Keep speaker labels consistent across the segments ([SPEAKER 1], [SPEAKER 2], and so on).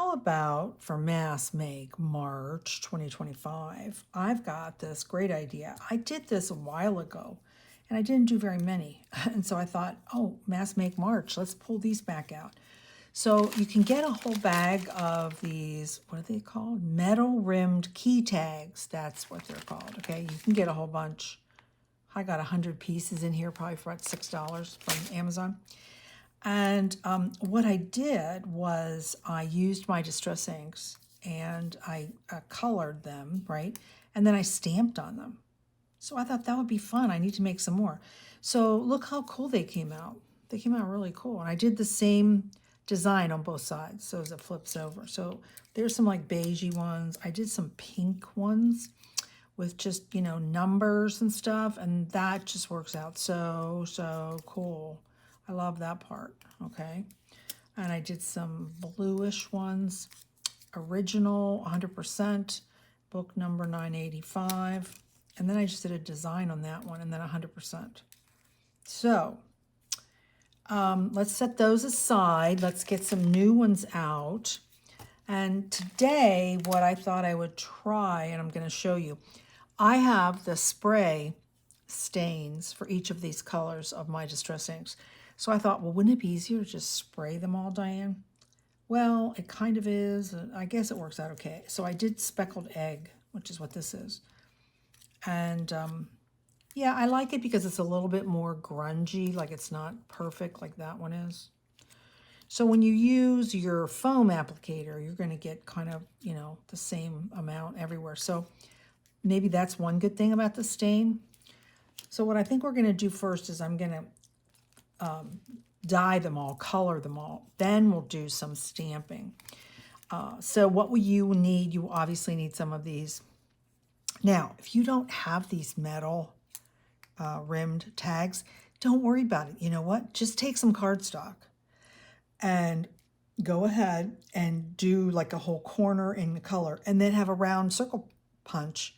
[SPEAKER 1] how about for Mass Make March 2025, I've got this great idea. I did this a while ago and I didn't do very many. And so I thought, oh, Mass Make March, let's pull these back out. So you can get a whole bag of these, what are they called? Metal rimmed key tags. That's what they're called, okay? You can get a whole bunch. I got 100 pieces in here, probably for about $6 from Amazon. And what I did was I used my distress inks and I colored them, right? And then I stamped on them. So I thought that would be fun. I need to make some more. So look how cool they came out. They came out really cool. And I did the same design on both sides, so as it flips over. So there's some like beigey ones. I did some pink ones with just, you know, numbers and stuff. And that just works out so cool. I love that part, okay? And I did some bluish ones, original, 100%, book number 985. And then I just did a design on that one, and then 100%. So let's set those aside. Let's get some new ones out. And today, what I thought I would try, and I'm going to show you, I have the spray stains for each of these colors of my distress inks. So I thought, well, wouldn't it be easier to just spray them all, Diane? Well, it kind of is. I guess it works out okay. So I did speckled egg, which is what this is. And yeah, I like it because it's a little bit more grungy, like it's not perfect like that one is. So when you use your foam applicator, you're going to get kind of, you know, the same amount everywhere. So maybe that's one good thing about the stain. So what I think we're going to do first is I'm going to dye them all, color them all. Then we'll do some stamping. So what will you need? You obviously need some of these. Now, if you don't have these metal rimmed tags, don't worry about it. You know what? Just take some cardstock and go ahead and do like a whole corner in the color, and then have a round circle punch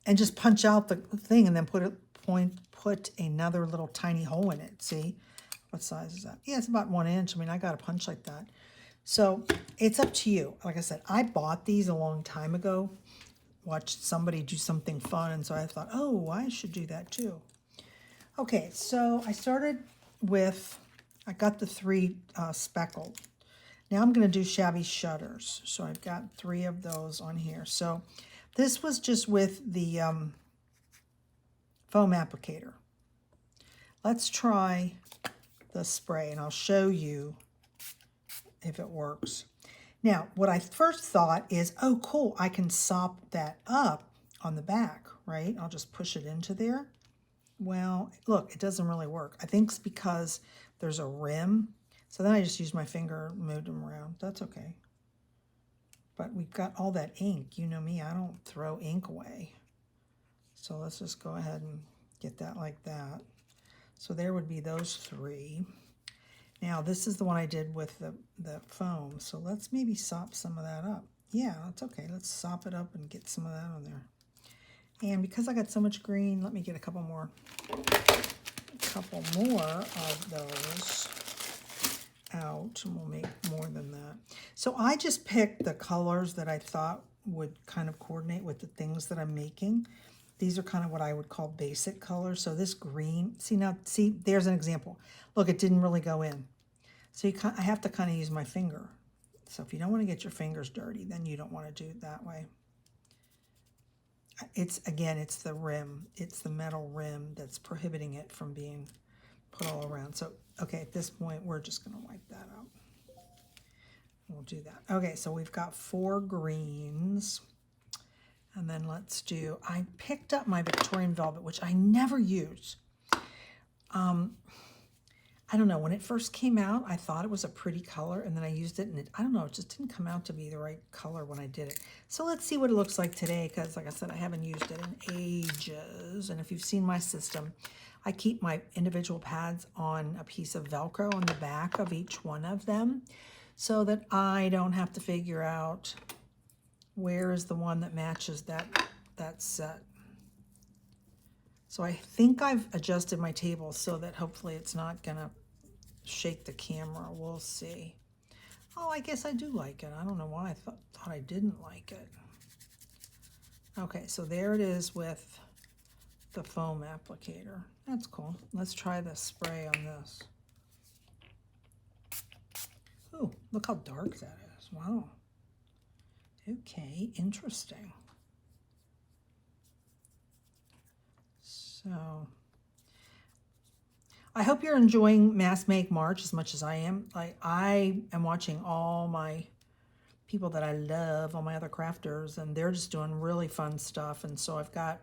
[SPEAKER 1] and just punch out the thing, and then put another little tiny hole in it. See? What size is that? Yeah, it's about 1 inch. I mean, I got a punch like that. So it's up to you. Like I said, I bought these a long time ago. Watched somebody do something fun, and so I thought, oh, I should do that too. Okay, so I started with, I got the 3 speckled. Now I'm going to do shabby shutters. So I've got 3 of those on here. So this was just with the foam applicator. Let's try the spray, and I'll show you if it works. Now, what I first thought is, oh, cool, I can sop that up on the back, right? I'll just push it into there. Well, look, it doesn't really work. I think it's because there's a rim. So then I just used my finger and moved them around. That's okay. But we've got all that ink. You know me, I don't throw ink away. So let's just go ahead and get that like that. So there would be those 3. Now, this is the one I did with the foam. So let's maybe sop some of that up. Yeah, that's okay. Let's sop it up and get some of that on there. And because I got so much green, let me get a couple more of those out, and we'll make more than that. So I just picked the colors that I thought would kind of coordinate with the things that I'm making. These are kind of what I would call basic colors. So this green, see, there's an example. Look, it didn't really go in. So I have to kind of use my finger. So if you don't want to get your fingers dirty, then you don't want to do it that way. It's the rim. It's the metal rim that's prohibiting it from being put all around. So, okay, at this point, we're just going to wipe that out. We'll do that. Okay, so we've got 4 greens. And then let's do, I picked up my Victorian Velvet, which I never use. I don't know, when it first came out, I thought it was a pretty color, and then I used it, and I don't know, it just didn't come out to be the right color when I did it. So let's see what it looks like today, because like I said, I haven't used it in ages. And if you've seen my system, I keep my individual pads on a piece of Velcro on the back of each one of them, so that I don't have to figure out where is the one that matches that set. So I think I've adjusted my table so that hopefully it's not gonna shake the camera. We'll see. Oh, I guess I do like it. I don't know why I thought I didn't like it. Okay, so there it is with the foam applicator. That's cool. Let's try the spray on this. Ooh, look how dark that is. Wow. Okay, interesting. So, I hope you're enjoying Mass Make March as much as I am. I am watching all my people that I love, all my other crafters, and they're just doing really fun stuff. And so I've got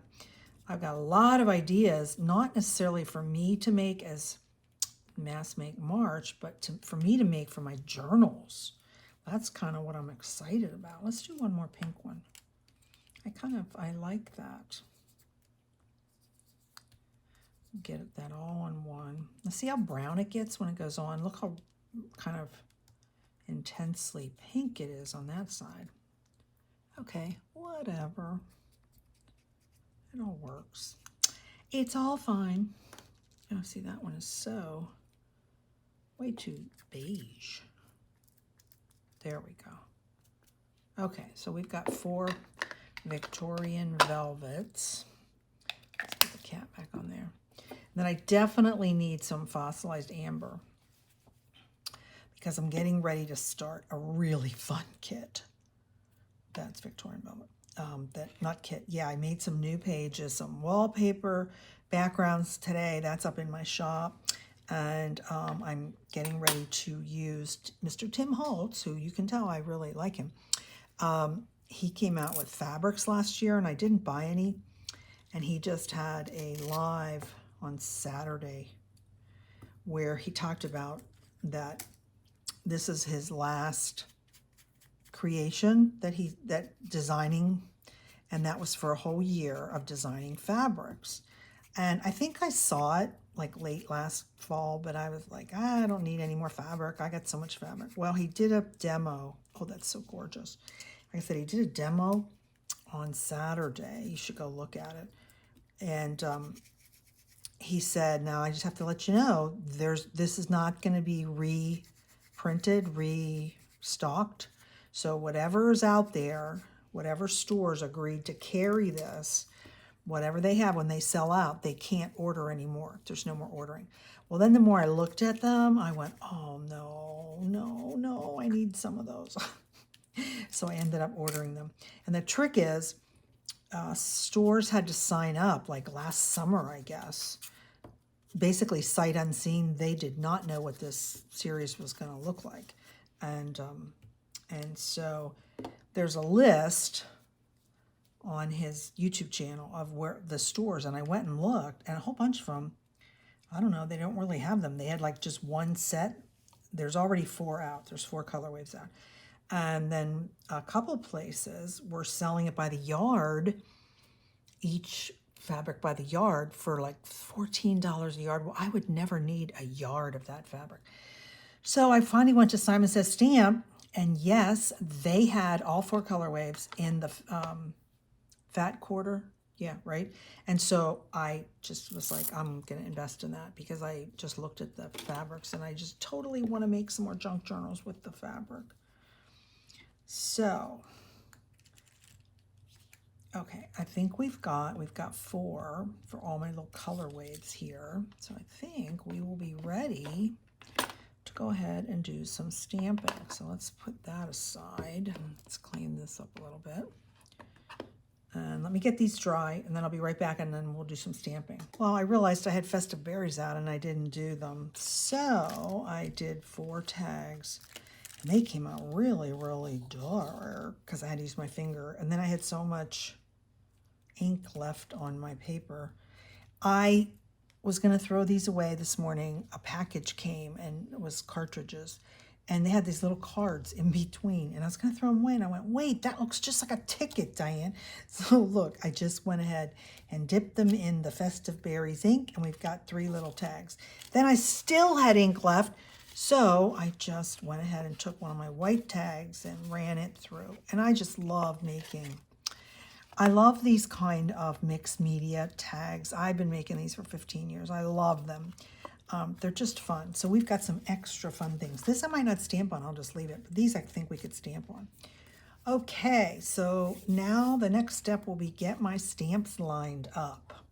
[SPEAKER 1] a lot of ideas, not necessarily for me to make as Mass Make March, but for me to make for my journals. That's kind of what I'm excited about. Let's do one more pink one. I like that. Get that all on one. Let's see how brown it gets when it goes on. Look how kind of intensely pink it is on that side. Okay, whatever. It all works. It's all fine. Oh, see, that one is so way too beige. There we go. Okay, so we've got 4 Victorian velvets. Let's put the cat back on there. And then I definitely need some fossilized amber because I'm getting ready to start a really fun kit. That's Victorian velvet. Not kit. Yeah, I made some new pages, some wallpaper backgrounds today. That's up in my shop. And I'm getting ready to use Mr. Tim Holtz, who you can tell I really like him. He came out with fabrics last year, and I didn't buy any. And he just had a live on Saturday where he talked about that this is his last creation that designing, and that was for a whole year of designing fabrics. And I think I saw it like late last fall, but I was like, I don't need any more fabric. I got so much fabric. Well, he did a demo. Oh, that's so gorgeous. Like I said, he did a demo on Saturday. You should go look at it. And he said, now I just have to let you know, this is not going to be reprinted, restocked. So whatever is out there, whatever stores agreed to carry this, whatever they have, when they sell out, they can't order anymore. There's no more ordering. Well, then the more I looked at them, I went, oh, no, I need some of those. So I ended up ordering them. And the trick is, stores had to sign up like last summer, I guess. Basically, sight unseen, they did not know what this series was going to look like. And so there's a list on his YouTube channel of where the stores, and I went and looked, and a whole bunch of them, I don't know, they don't really have them. They had like just one set. There's already 4 out. There's 4 colorways out. And then a couple places were selling it by the yard, each fabric by the yard for like $14 a yard. Well, I would never need a yard of that fabric. So I finally went to Simon Says Stamp, and yes, they had all 4 colorways in the fat quarter. Yeah, right. And so I just was like, I'm going to invest in that because I just looked at the fabrics and I just totally want to make some more junk journals with the fabric. So, okay, I think we've got 4 for all my little color waves here. So I think we will be ready to go ahead and do some stamping. So let's put that aside. Let's clean this up a little bit. And let me get these dry, and then I'll be right back, and then we'll do some stamping. Well, I realized I had festive berries out, and I didn't do them. So I did 4 tags, and they came out really, really dark because I had to use my finger. And then I had so much ink left on my paper. I was going to throw these away this morning. A package came, and it was cartridges. And they had these little cards in between. And I was going to throw them away. And I went, wait, that looks just like a ticket, Diane. So look, I just went ahead and dipped them in the Festive Berries ink. And we've got 3 little tags. Then I still had ink left. So I just went ahead and took one of my white tags and ran it through. And I just love making. I love these kind of mixed media tags. I've been making these for 15 years. I love them. They're just fun. So we've got some extra fun things. This I might not stamp on, I'll just leave it. But these I think we could stamp on. Okay, so now the next step will be get my stamps lined up.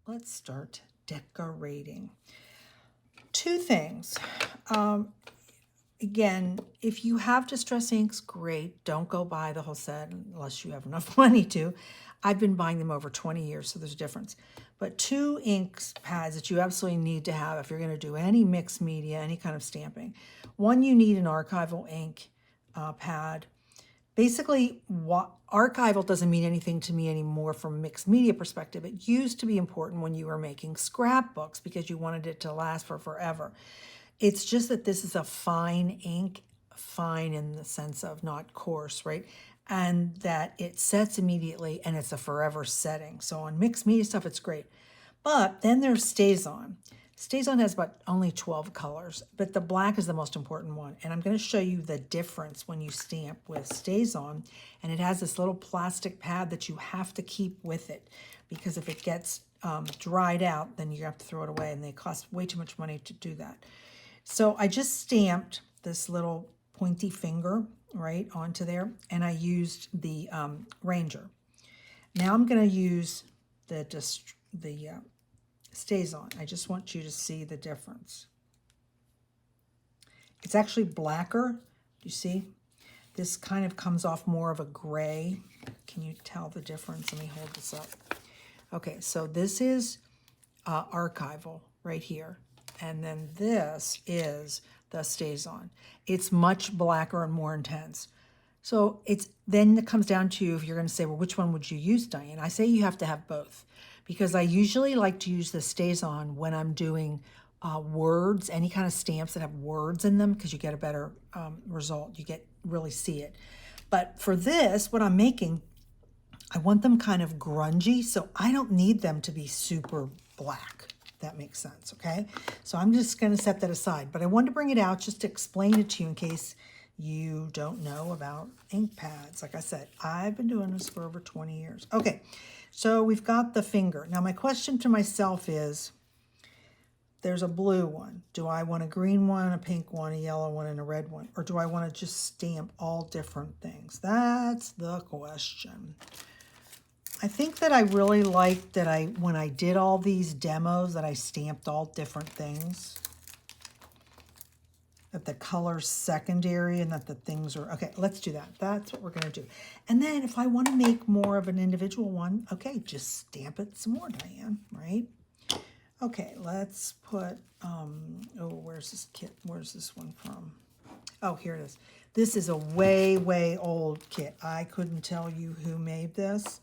[SPEAKER 1] Let's start decorating. Two things. Again, if you have distress inks, great. Don't go buy the whole set unless you have enough money to. I've been buying them over 20 years, so there's a difference. But two inks pads that you absolutely need to have if you're going to do any mixed media, any kind of stamping. One, you need an archival ink pad. Basically, archival doesn't mean anything to me anymore from a mixed media perspective. It used to be important when you were making scrapbooks because you wanted it to last for forever. It's just that this is a fine ink, fine in the sense of not coarse, right? And that it sets immediately and it's a forever setting. So on mixed media stuff, it's great. But then there's StazOn. StazOn has about only 12 colors, but the black is the most important one. And I'm going to show you the difference when you stamp with StazOn. And it has this little plastic pad that you have to keep with it because if it gets dried out, then you have to throw it away, and they cost way too much money to do that. So I just stamped this little pointy finger right onto there, and I used the Ranger. Now I'm going to use the StazOn. I just want you to see the difference. It's actually blacker. Do you see? This kind of comes off more of a gray. Can you tell the difference? Let me hold this up. Okay, so this is archival right here. And then this is the StazOn. It's much blacker and more intense. So then it comes down to if you're going to say, well, which one would you use, Diane? I say you have to have both because I usually like to use the StazOn when I'm doing words, any kind of stamps that have words in them because you get a better result. You really see it. But for this, what I'm making, I want them kind of grungy, so I don't need them to be super black. That makes sense, okay? So I'm just going to set that aside. But I wanted to bring it out just to explain it to you in case you don't know about ink pads. Like I said, I've been doing this for over 20 years. Okay, so we've got the finger. Now my question to myself is, there's a blue one. Do I want a green one, a pink one, a yellow one, and a red one? Or do I want to just stamp all different things? That's the question. I think that I really liked that when I did all these demos that I stamped all different things. That the color's secondary and that the things are, okay, let's do that. That's what we're gonna do. And then if I wanna make more of an individual one, okay, just stamp it some more, Diane, right? Okay, let's put, where's this kit? Where's this one from? Oh, here it is. This is a way, way old kit. I couldn't tell you who made this.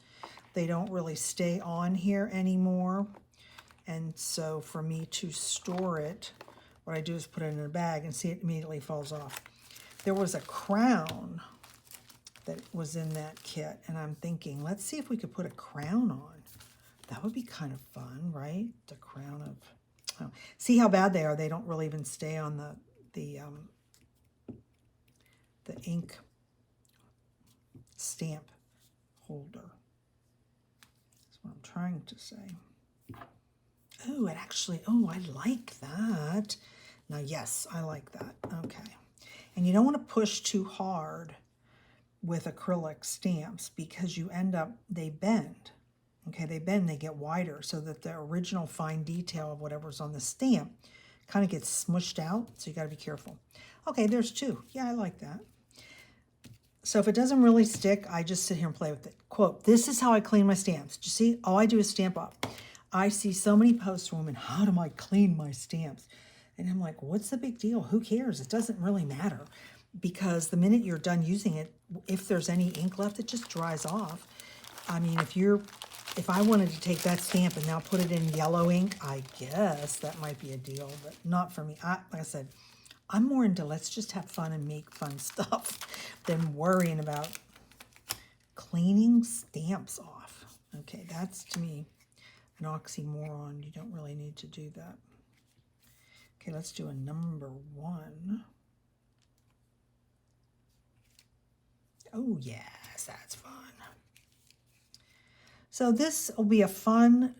[SPEAKER 1] They don't really stay on here anymore. And so for me to store it, what I do is put it in a bag and see it immediately falls off. There was a crown that was in that kit, and I'm thinking, let's see if we could put a crown on. That would be kind of fun, right? The crown of, oh. See how bad they are? They don't really even stay on the ink stamp holder. I'm trying to say. Oh, it actually, oh, I like that. Now, yes, I like that. Okay. And you don't want to push too hard with acrylic stamps because you end up, they bend. Okay, they bend, they get wider so that the original fine detail of whatever's on the stamp kind of gets smushed out. So you got to be careful. Okay, there's two. Yeah, I like that. So if it doesn't really stick, I just sit here and play with it. Quote, this is how I clean my stamps. Do you see? All I do is stamp up. I see so many posts from women, how do I clean my stamps? And I'm like, what's the big deal? Who cares? It doesn't really matter because the minute you're done using it, if there's any ink left, it just dries off. I mean, if I wanted to take that stamp and now put it in yellow ink, I guess that might be a deal, but not for me. Like I said, I'm more into let's just have fun and make fun stuff than worrying about cleaning stamps off. Okay, that's to me an oxymoron. You don't really need to do that. Okay, let's do a number 1. Oh, yes, that's fun. So this will be a fun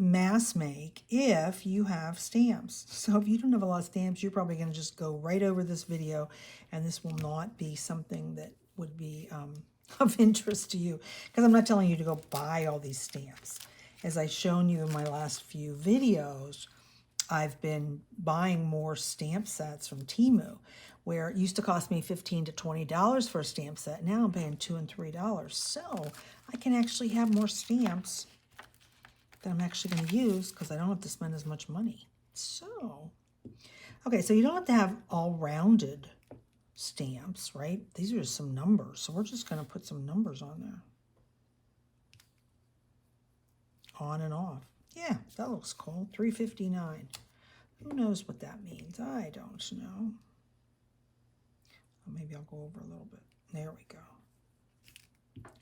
[SPEAKER 1] mass make if you have stamps. So if you don't have a lot of stamps, you're probably going to just go right over this video, and this will not be something that would be of interest to you, because I'm not telling you to go buy all these stamps. As I've shown you in my last few videos, I've been buying more stamp sets from Temu, where it used to cost me $15 to $20 for a stamp set. Now I'm paying $2 and $3. So I can actually have more stamps that I'm actually going to use because I don't have to spend as much money. So, okay, so you don't have to have all rounded stamps, right? These are just some numbers. So we're just going to put some numbers on there. On and off. Yeah, that looks cool. 359. Who knows what that means? I don't know. Well, maybe I'll go over a little bit. There we go.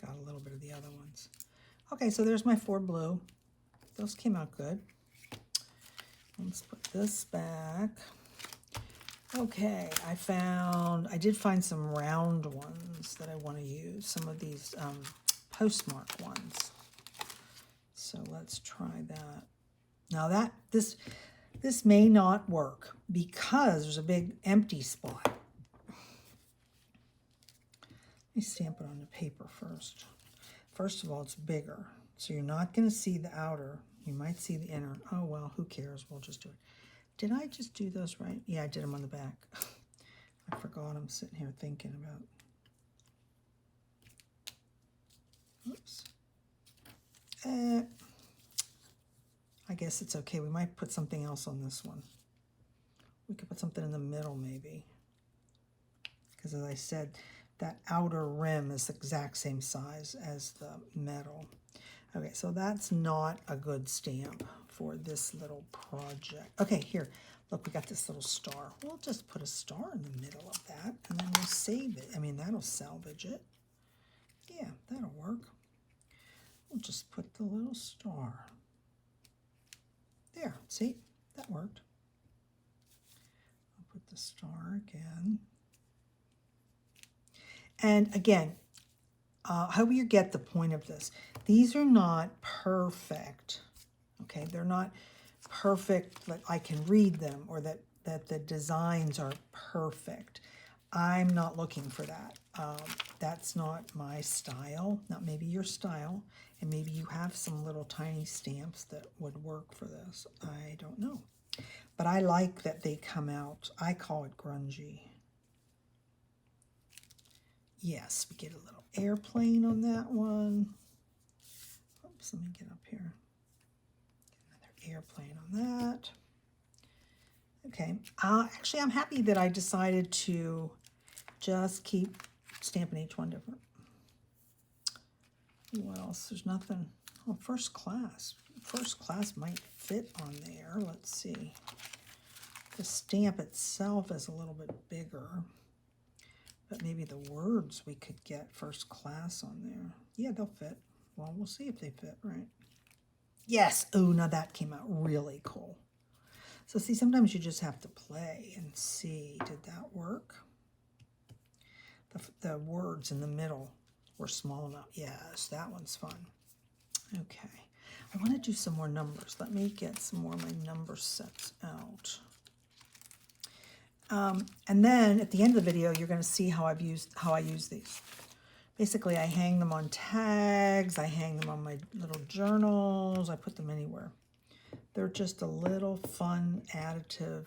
[SPEAKER 1] Got a little bit of the other ones. Okay, so there's my 4 blue. Those came out good. Let's put this back. Okay, I did find some round ones that I want to use. Some of these postmark ones. So let's try that. Now this may not work because there's a big empty spot. Let me stamp it on the paper first. First of all, it's bigger. So you're not going to see the outer. You might see the inner. Oh, well, who cares? We'll just do it. Did I just do those right? Yeah, I did them on the back. I forgot. I'm sitting here thinking about. Oops. I guess it's okay. We might put something else on this one. We could put something in the middle maybe. Because as I said, that outer rim is the exact same size as the metal. Okay, so that's not a good stamp for this little project. Okay, here, look, we got this little star. We'll just put a star in the middle of that, and then we'll save it. I mean, that'll salvage it. Yeah, that'll work. We'll just put the little star. There, see, that worked. I'll put the star again. And again, I hope you get the point of this. These are not perfect, okay? They're not perfect that I can read them or that the designs are perfect. I'm not looking for that. That's not my style, not maybe your style, and maybe you have some little tiny stamps that would work for this. I don't know. But I like that they come out. I call it grungy. Yes, we get a little airplane on that one. Oops, let me get up here. Get another airplane on that. Okay, actually I'm happy that I decided to just keep stamping each one different. What else? There's nothing. Oh, first class. First class might fit on there. Let's see. The stamp itself is a little bit bigger. But maybe the words we could get first class on there. Yeah, they'll fit. Well, we'll see if they fit, right? Yes. Oh, now that came out really cool. So see, sometimes you just have to play and see, did that work? The words in the middle were small enough. Yes, that one's fun. Okay. I want to do some more numbers. Let me get some more of my number sets out. And then at the end of the video, you're going to see how I use these. Basically, I hang them on tags. I hang them on my little journals. I put them anywhere. They're just a little fun additive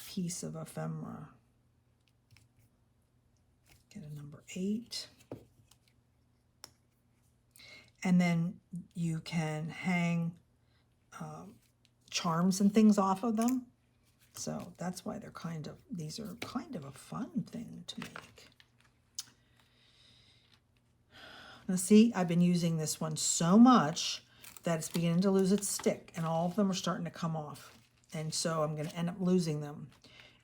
[SPEAKER 1] piece of ephemera. Get a number 8. And then you can hang charms and things off of them. So that's why these are kind of a fun thing to make. Now see, I've been using this one so much that it's beginning to lose its stick, and all of them are starting to come off. And so I'm going to end up losing them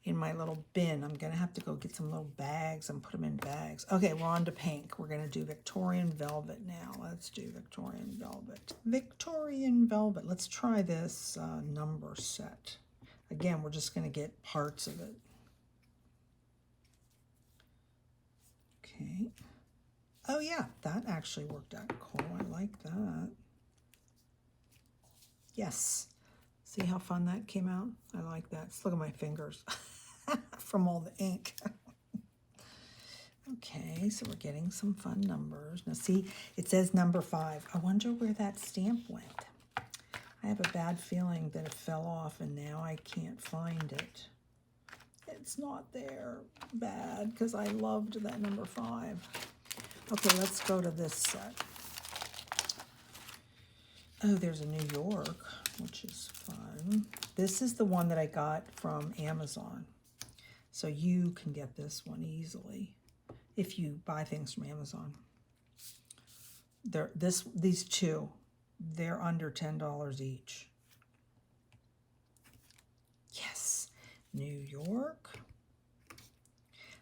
[SPEAKER 1] in my little bin. I'm going to have to go get some little bags and put them in bags. Okay, we're on to pink. We're going to do Victorian Velvet now. Let's do Victorian Velvet. Victorian Velvet. Let's try this number set. Again, we're just going to get parts of it. Okay. Oh, yeah, that actually worked out cool. I like that. Yes. See how fun that came out? I like that. Just look at my fingers from all the ink. Okay, so we're getting some fun numbers. Now see, it says number 5. I wonder where that stamp went. I have a bad feeling that it fell off and now I can't find it. It's not there. Bad, because I loved that number 5. Okay, let's go to this set. Oh, there's a New York, which is fun. This is the one that I got from Amazon. So you can get this one easily if you buy things from Amazon. These two, they're under $10 each. Yes, New York.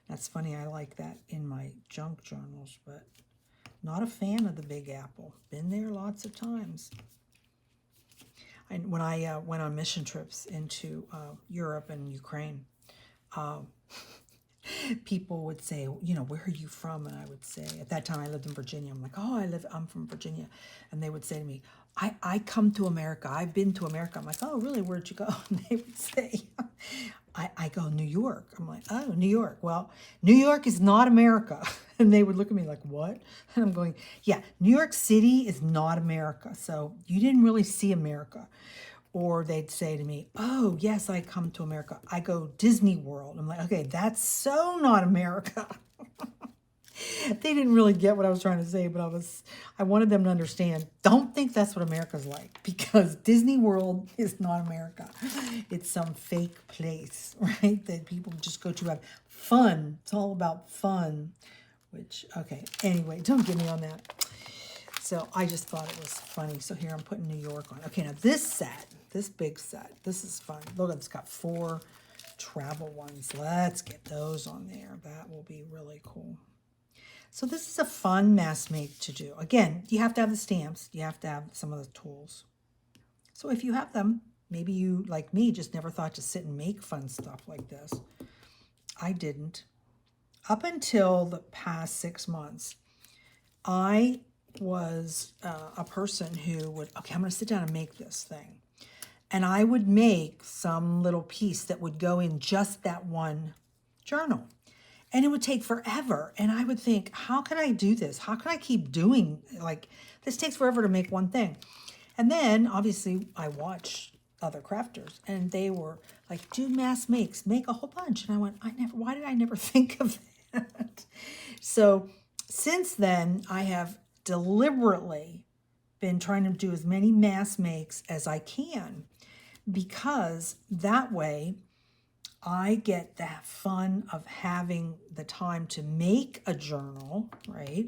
[SPEAKER 1] That's funny, I like that in my junk journals, but not a fan of the Big Apple. Been there lots of times. When I went on mission trips into Europe and Ukraine, people would say, you know, where are you from? And I would say, at that time I lived in Virginia. I'm like, oh, I'm from Virginia. And they would say to me, I come to America. I've been to America. I'm like, oh, really? Where'd you go? And they would say, I go, New York. I'm like, oh, New York. Well, New York is not America. And they would look at me like, what? And I'm going, yeah, New York City is not America. So you didn't really see America. Or they'd say to me, oh, yes, I come to America. I go Disney World. I'm like, okay, that's so not America. They didn't really get what I was trying to say, but I wanted them to understand, don't think that's what America's like, because Disney World is not America. It's some fake place, right, that people just go to have fun. It's all about fun, which, okay, anyway, don't get me on that. So I just thought it was funny. So here I'm putting New York on. Okay, now this set, this big set, this is fun. Look, it's got 4 travel ones. Let's get those on there. That will be really cool. So this is a fun mass make to do. Again, you have to have the stamps. You have to have some of the tools. So if you have them, maybe you, like me, just never thought to sit and make fun stuff like this. I didn't. Up until the past 6 months, I was a person who would, okay, I'm going to sit down and make this thing. And I would make some little piece that would go in just that one journal. And it would take forever. And I would think, how can I do this? How can I keep doing, like, this takes forever to make one thing. And then, obviously, I watched other crafters. And they were like, do mass makes, make a whole bunch. And I went, why did I never think of that? So, since then, I have deliberately been trying to do as many mass makes as I can. Because that way, I get that fun of having the time to make a journal, right?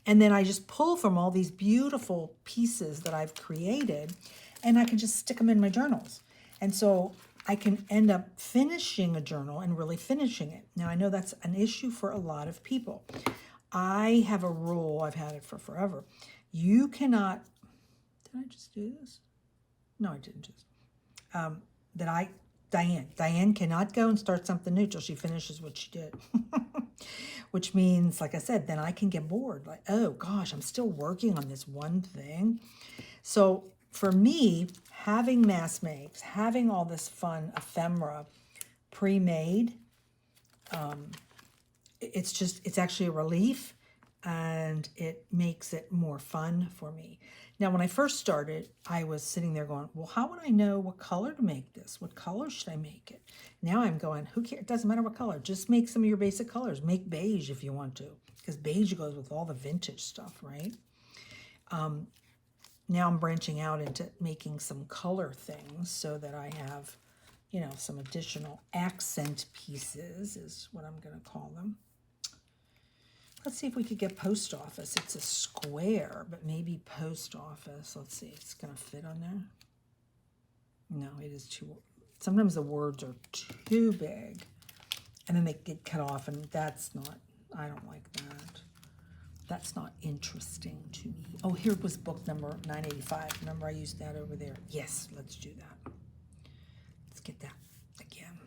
[SPEAKER 1] And then I just pull from all these beautiful pieces that I've created, and I can just stick them in my journals. And so I can end up finishing a journal and really finishing it. Now, I know that's an issue for a lot of people. I have a rule, I've had it for forever. You cannot, did I just do this? No, I didn't just. Diane cannot go and start something new till she finishes what she did. Which means, like I said, then I can get bored. Like, oh gosh, I'm still working on this one thing. So for me, having mass makes, having all this fun ephemera pre-made, it's actually a relief, and it makes it more fun for me. Now, when I first started, I was sitting there going, well, how would I know what color to make this? What color should I make it? Now I'm going, who cares? It doesn't matter what color. Just make some of your basic colors. Make beige if you want to, because beige goes with all the vintage stuff, right? Now I'm branching out into making some color things so that I have, you know, some additional accent pieces is what I'm going to call them. Let's see if we could get post office. It's a square, but maybe post office. Let's see, it's going to fit on there. No, it is too, sometimes the words are too big and then they get cut off, and that's not, I don't like that. That's not interesting to me. Oh, here was book number 985. Remember I used that over there? Yes, let's do that. Let's get that again.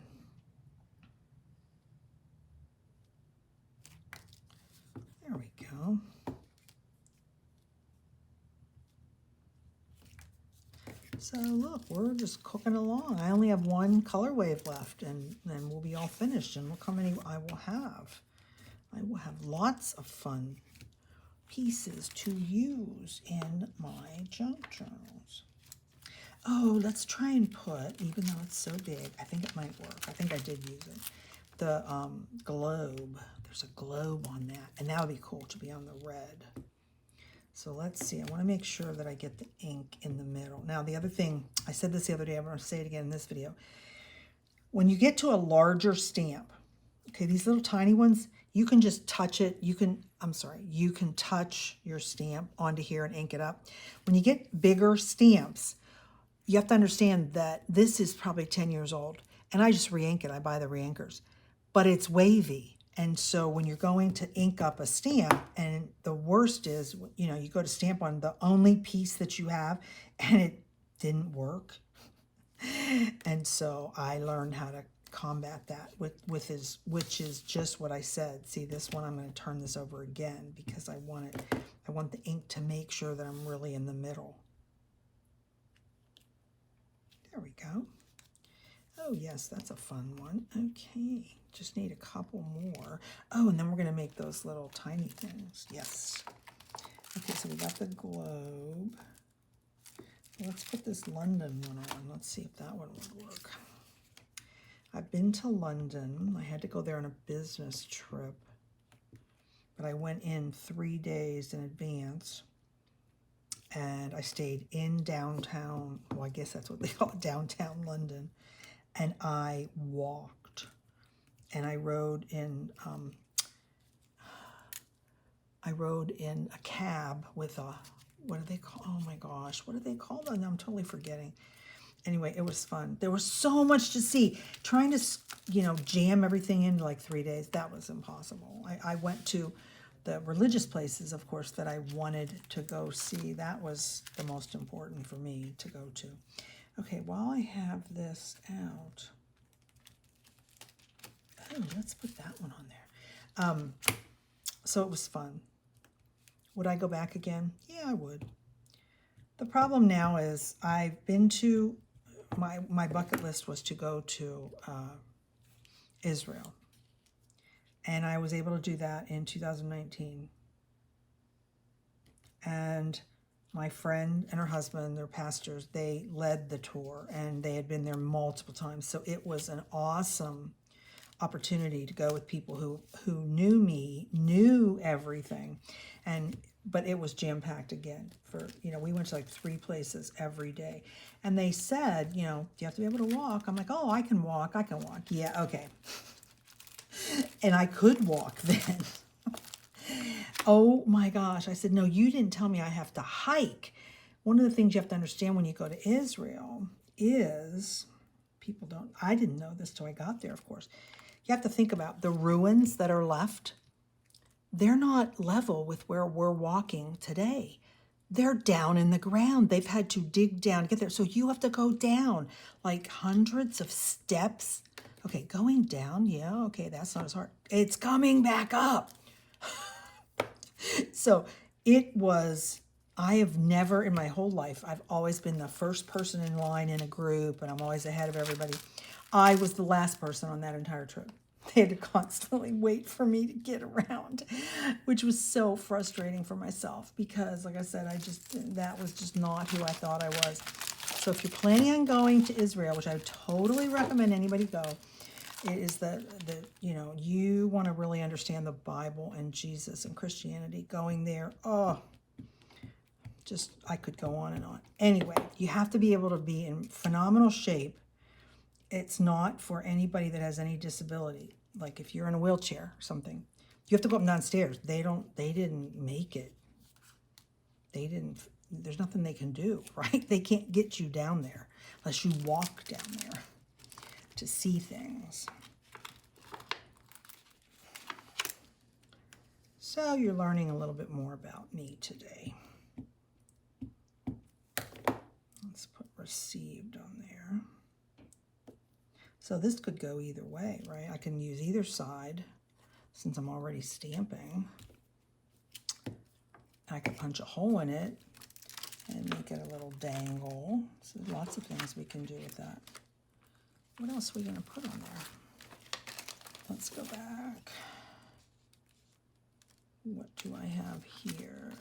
[SPEAKER 1] There we go. So look, we're just cooking along. I only have one color wave left, and then we'll be all finished. And look how many I will have. I will have lots of fun pieces to use in my junk journals. Oh, let's try and put, even though it's so big, I think it might work. I think I did use it. The globe. There's a globe on that, and that would be cool to be on the red. So let's see. I want to make sure that I get the ink in the middle. Now, the other thing, I said this the other day, I'm going to say it again in this video. When you get to a larger stamp, okay, these little tiny ones, you can just touch it. You can touch your stamp onto here and ink it up. When you get bigger stamps, you have to understand that this is probably 10 years old, and I just re-ink it. I buy the re-inkers, but it's wavy. And so when you're going to ink up a stamp, and the worst is, you know, you go to stamp on the only piece that you have, and it didn't work. And so I learned how to combat that which is just what I said. See, this one, I'm going to turn this over again because I want the ink to make sure that I'm really in the middle. There we go. Oh, yes, that's a fun one. Okay, just need a couple more. Oh, and then we're going to make those little tiny things. Yes. Okay, so we got the globe. Let's put this London one on. Let's see if that one would work. I've been to London. I had to go there on a business trip, but I went in 3 days in advance. And I stayed in downtown, well, I guess that's what they call it, downtown London. And I walked, and I rode in a cab with a, what do they call, oh my gosh, what do they call them? I'm totally forgetting. Anyway, it was fun. There was so much to see. Trying to, you know, jam everything into like 3 days, that was impossible. I went to the religious places, of course, that I wanted to go see. That was the most important for me to go to. Okay, while I have this out, oh, let's put that one on there. So it was fun. Would I go back again? Yeah, I would. The problem now is I've been to, my bucket list was to go to Israel. And I was able to do that in 2019. And my friend and her husband, they're pastors, they led the tour, and they had been there multiple times. So it was an awesome opportunity to go with people who knew me, knew everything. But it was jam-packed again. You know, we went to like 3 places every day. And they said, you know, you have to be able to walk. I'm like, oh, I can walk. Yeah, okay. And I could walk then. Oh my gosh. I said, no, you didn't tell me I have to hike. One of the things you have to understand when you go to Israel is, I didn't know this till I got there, of course. You have to think about the ruins that are left. They're not level with where we're walking today. They're down in the ground. They've had to dig down to get there. So you have to go down like hundreds of steps. Okay, going down, yeah, okay, that's not as hard. It's coming back up. So it was, I have never in my whole life, I've always been the first person in line in a group, and I'm always ahead of everybody. I was the last person on that entire trip. They had to constantly wait for me to get around, which was so frustrating for myself because, like I said, that was just not who I thought I was. So if you're planning on going to Israel, which I would totally recommend anybody go, it is that you know, you want to really understand the Bible and Jesus and Christianity. Going there, oh, just, I could go on and on. Anyway, you have to be able to be in phenomenal shape. It's not for anybody that has any disability. Like if you're in a wheelchair or something, you have to go up and down stairs. They didn't make it. There's nothing they can do, right? They can't get you down there unless you walk down there to see things. So you're learning a little bit more about me today. Let's put received on there. So this could go either way, right? I can use either side since I'm already stamping. I could punch a hole in it and make make it a little dangle. So lots of things we can do with that. What else are we going to put on there? Let's go back. What do I have here?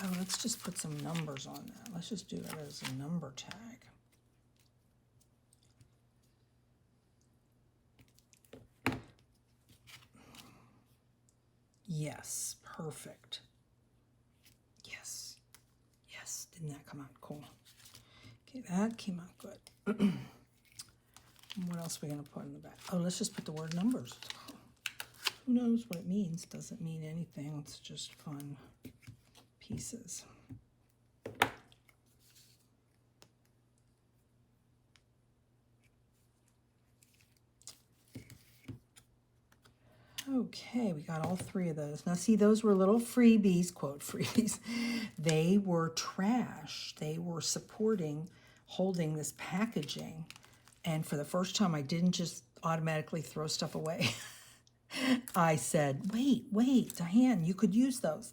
[SPEAKER 1] Oh, let's just put some numbers on that. Let's just do that as a number tag. Yes, perfect. Yes, yes, didn't that come out cool? Okay, that came out good. What else are we going to put in the back? Oh, let's just put the word numbers. Who knows what it means? Doesn't mean anything. It's just fun pieces. Okay, we got all three of those. Now see, those were little freebies, quote freebies. They were trash. They were supporting, holding this packaging. And for the first time, I didn't just automatically throw stuff away. I said, wait, Diane, you could use those.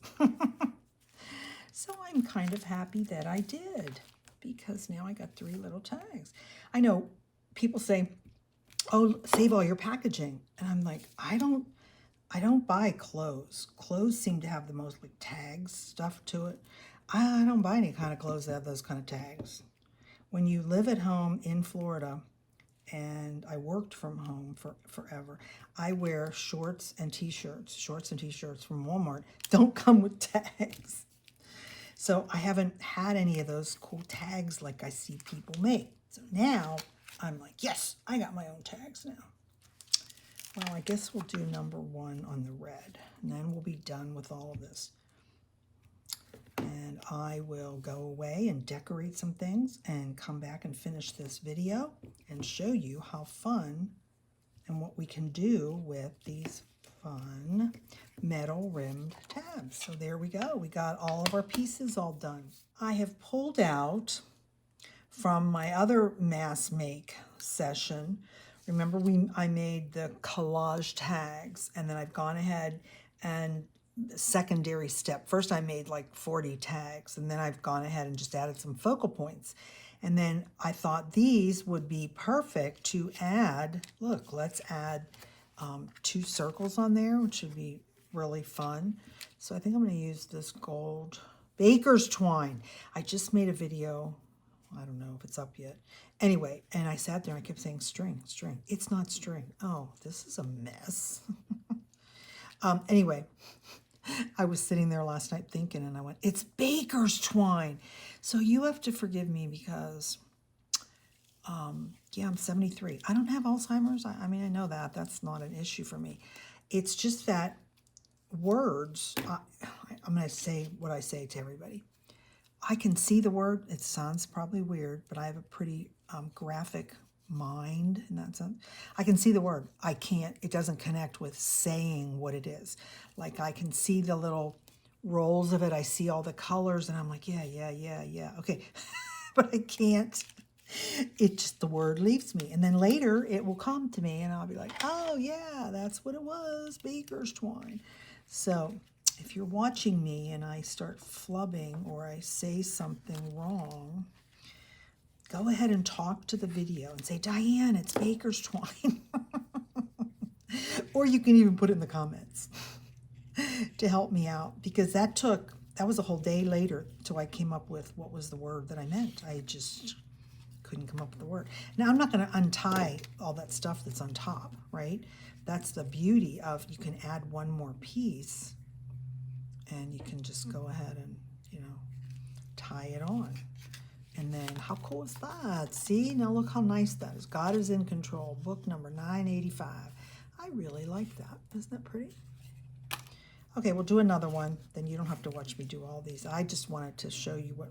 [SPEAKER 1] So I'm kind of happy that I did, because now I got 3 little tags. I know people say, oh, save all your packaging. And I'm like, I don't buy clothes. Clothes seem to have the most like tags stuff to it. I don't buy any kind of clothes that have those kind of tags. When you live at home in Florida, and I worked from home forever, I wear shorts and t-shirts. Shorts and t-shirts from Walmart don't come with tags. So I haven't had any of those cool tags like I see people make. So now I'm like, yes, I got my own tags now. Well, I guess we'll do number 1 on the red, and then we'll be done with all of this. And I will go away and decorate some things and come back and finish this video and show you how fun and what we can do with these fun metal rimmed tabs. So there we go. We got all of our pieces all done. I have pulled out from my other mass make session. Remember I made the collage tags, and then I've gone ahead and secondary step. First I made like 40 tags, and then I've gone ahead and just added some focal points. And then I thought these would be perfect to add. Look, let's add 2 circles on there, which would be really fun. So I think I'm going to use this gold baker's twine. I just made a video. I don't know if it's up yet. Anyway, and I sat there and I kept saying string, string. It's not string. Oh, this is a mess. Anyway, I was sitting there last night thinking, and I went, it's baker's twine. So you have to forgive me because, yeah, I'm 73. I don't have Alzheimer's. I mean, I know that. That's not an issue for me. It's just that words, I'm going to say what I say to everybody. I can see the word. It sounds probably weird, but I have a pretty graphic mind in that sense. I can see the word. I can't, it doesn't connect with saying what it is. Like I can see the little rolls of it. I see all the colors and I'm like, yeah. Okay. But I can't. It just, the word leaves me. And then later it will come to me and I'll be like, oh yeah, that's what it was, baker's twine. So if you're watching me and I start flubbing or I say something wrong, go ahead and talk to the video and say, Diane, it's baker's twine. Or you can even put it in the comments to help me out, because that was a whole day later till I came up with what was the word that I meant. I just couldn't come up with the word. Now, I'm not going to untie all that stuff that's on top, right? That's the beauty of, you can add one more piece and you can just go ahead and, tie it on. And then how cool is that? See, now look how nice that is. God is in control, book number 985. I really like that. Isn't that pretty? Okay, we'll do another one. Then you don't have to watch me do all these. I just wanted to show you what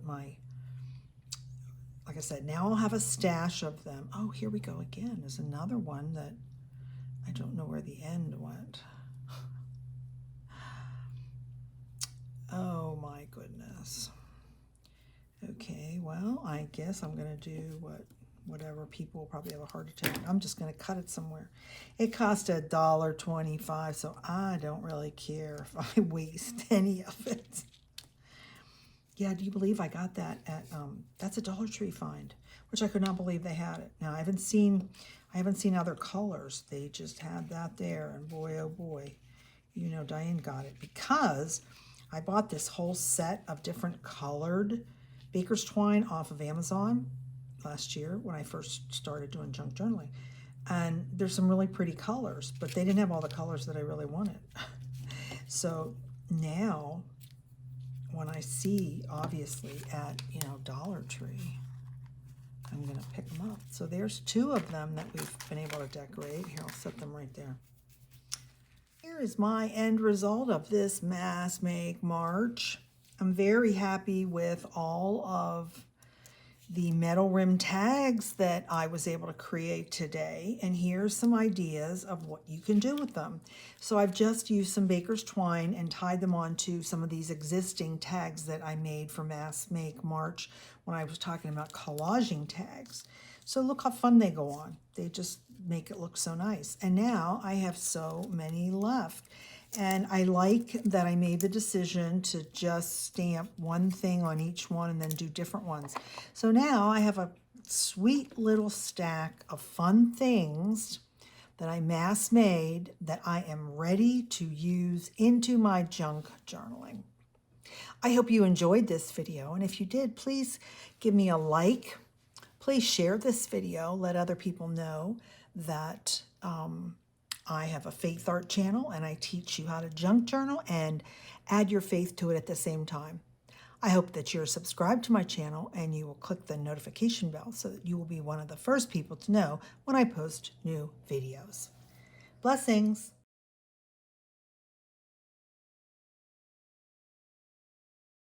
[SPEAKER 1] like I said, now I'll have a stash of them. Oh, here we go again. There's another one that I don't know where the end went. Oh my goodness. Okay, well, I guess I'm going to do whatever people will probably have a heart attack. I'm just going to cut it somewhere. It cost $1.25, so I don't really care if I waste any of it. Yeah, do you believe I got that at, that's a Dollar Tree find, which I could not believe they had it. Now, I haven't seen other colors. They just had that there, and boy, oh boy, you know, Diane got it because I bought this whole set of different colored baker's twine off of Amazon last year when I first started doing junk journaling. And there's some really pretty colors, but they didn't have all the colors that I really wanted. So now when I see, obviously, at, you know, Dollar Tree, I'm going to pick them up. So there's 2 of them that we've been able to decorate. Here, I'll set them right there. Here is my end result of this Mass Make March. I'm very happy with all of the metal rim tags that I was able to create today. And here's some ideas of what you can do with them. So I've just used some baker's twine and tied them onto some of these existing tags that I made for Mass Make March when I was talking about collaging tags. So look how fun they go on. They just make it look so nice. And now I have so many left. And I like that I made the decision to just stamp one thing on each one and then do different ones. So now I have a sweet little stack of fun things that I mass made that I am ready to use into my junk journaling. I hope you enjoyed this video, and if you did, please give me a like. Please share this video. Let other people know that I have a Faithart channel, and I teach you how to junk journal and add your faith to it at the same time. I hope that you're subscribed to my channel and you will click the notification bell so that you will be one of the first people to know when I post new videos. Blessings.